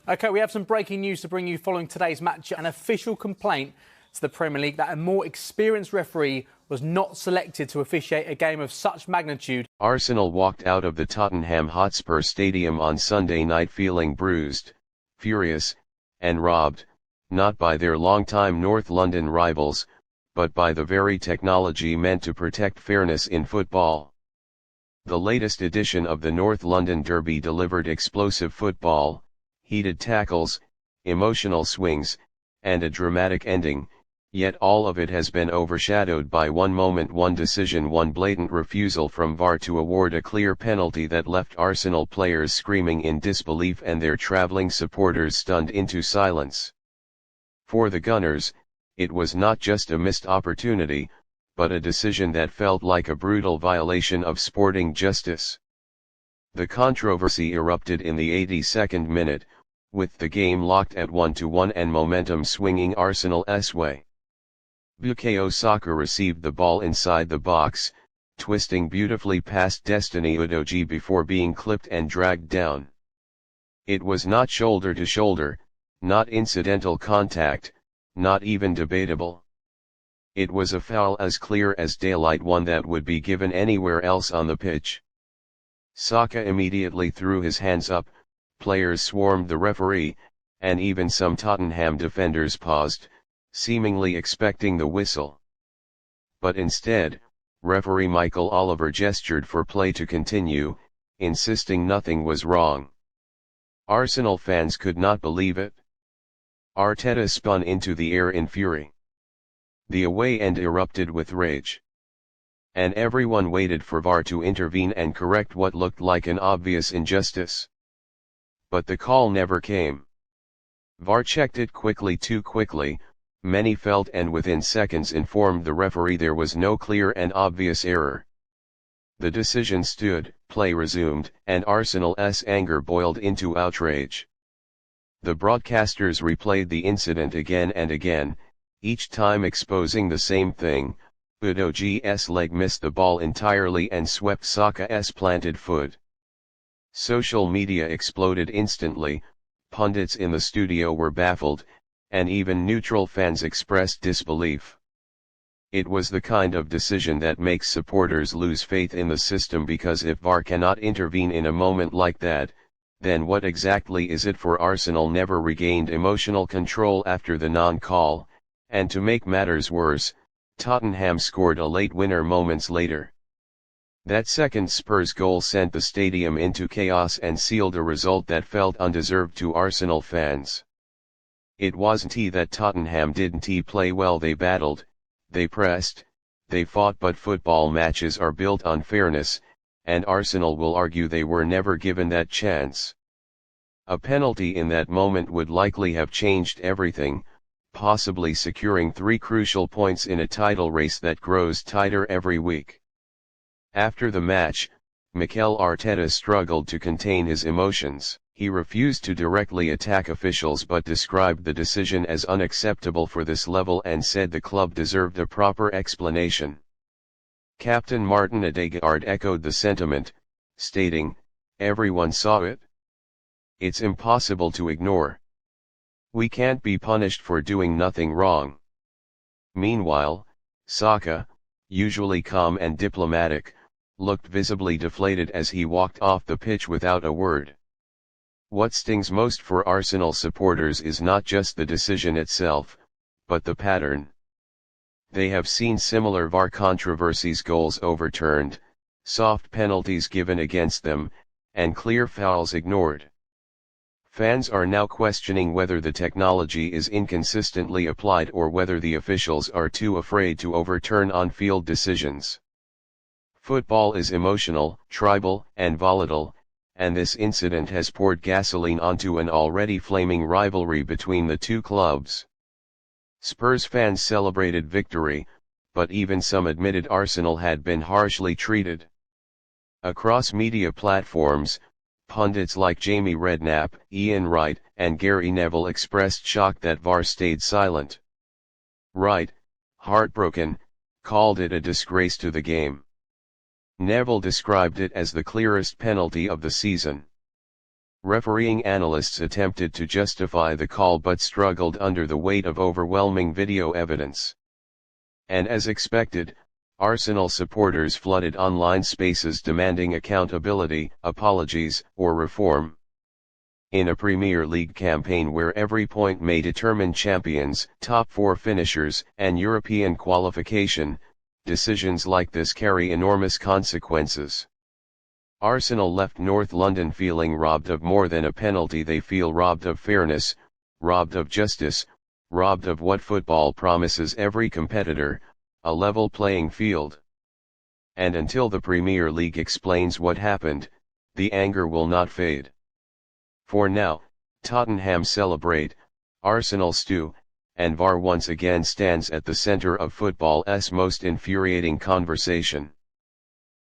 OK, we have some breaking news to bring you following today's match. An official complaint to the Premier League that a more experienced referee was not selected to officiate a game of such magnitude. Arsenal walked out of the Tottenham Hotspur Stadium on Sunday night feeling bruised, furious, and robbed, not by their longtime North London rivals, but by the very technology meant to protect fairness in football. The latest edition of the North London Derby delivered explosive football, heated tackles, emotional swings, and a dramatic ending, yet all of it has been overshadowed by one moment, one decision, one blatant refusal from VAR to award a clear penalty that left Arsenal players screaming in disbelief and their travelling supporters stunned into silence. For the Gunners, it was not just a missed opportunity, but a decision that felt like a brutal violation of sporting justice. The controversy erupted in the 82nd minute, with the game locked at 1-1 and momentum swinging Arsenal's way. Bukayo Saka received the ball inside the box, twisting beautifully past Destiny Udogie before being clipped and dragged down. It was not shoulder to shoulder, not incidental contact, not even debatable. It was a foul as clear as daylight, one that would be given anywhere else on the pitch. Saka immediately threw his hands up, players swarmed the referee, and even some Tottenham defenders paused, seemingly expecting the whistle. But instead, referee Michael Oliver gestured for play to continue, insisting nothing was wrong. Arsenal fans could not believe it. Arteta spun into the air in fury. The away end erupted with rage. And everyone waited for VAR to intervene and correct what looked like an obvious injustice. But the call never came. VAR checked it quickly, too quickly, many felt, and within seconds informed the referee there was no clear and obvious error. The decision stood, play resumed, and Arsenal's anger boiled into outrage. The broadcasters replayed the incident again and again, each time exposing the same thing: Udogie's leg missed the ball entirely and swept Saka's planted foot. Social media exploded instantly, pundits in the studio were baffled, and even neutral fans expressed disbelief. It was the kind of decision that makes supporters lose faith in the system, because if VAR cannot intervene in a moment like that, then what exactly is it? For Arsenal never regained emotional control after the non-call, and to make matters worse, Tottenham scored a late winner moments later. That second Spurs goal sent the stadium into chaos and sealed a result that felt undeserved to Arsenal fans. It wasn't that Tottenham didn't play well. They battled, they pressed, they fought, but football matches are built on fairness, and Arsenal will argue they were never given that chance. A penalty in that moment would likely have changed everything, possibly securing 3 crucial points in a title race that grows tighter every week. After the match, Mikel Arteta struggled to contain his emotions. He refused to directly attack officials but described the decision as unacceptable for this level and said the club deserved a proper explanation. Captain Martin Odegaard echoed the sentiment, stating, "Everyone saw it. It's impossible to ignore. We can't be punished for doing nothing wrong." Meanwhile, Saka, usually calm and diplomatic, looked visibly deflated as he walked off the pitch without a word. What stings most for Arsenal supporters is not just the decision itself, but the pattern. They have seen similar VAR controversies: goals overturned, soft penalties given against them, and clear fouls ignored. Fans are now questioning whether the technology is inconsistently applied or whether the officials are too afraid to overturn on-field decisions. Football is emotional, tribal, and volatile, and this incident has poured gasoline onto an already flaming rivalry between the two clubs. Spurs fans celebrated victory, but even some admitted Arsenal had been harshly treated. Across media platforms, pundits like Jamie Redknapp, Ian Wright, and Gary Neville expressed shock that VAR stayed silent. Wright, heartbroken, called it a disgrace to the game. Neville described it as the clearest penalty of the season. Refereeing analysts attempted to justify the call but struggled under the weight of overwhelming video evidence. And as expected, Arsenal supporters flooded online spaces demanding accountability, apologies, or reform. In a Premier League campaign where every point may determine champions, top four finishers, and European qualification, decisions like this carry enormous consequences. Arsenal left North London feeling robbed of more than a penalty. They feel robbed of fairness, robbed of justice, robbed of what football promises every competitor, a level playing field. And until the Premier League explains what happened, the anger will not fade. For now, Tottenham celebrate, Arsenal stew, and VAR once again stands at the centre of football's most infuriating conversation.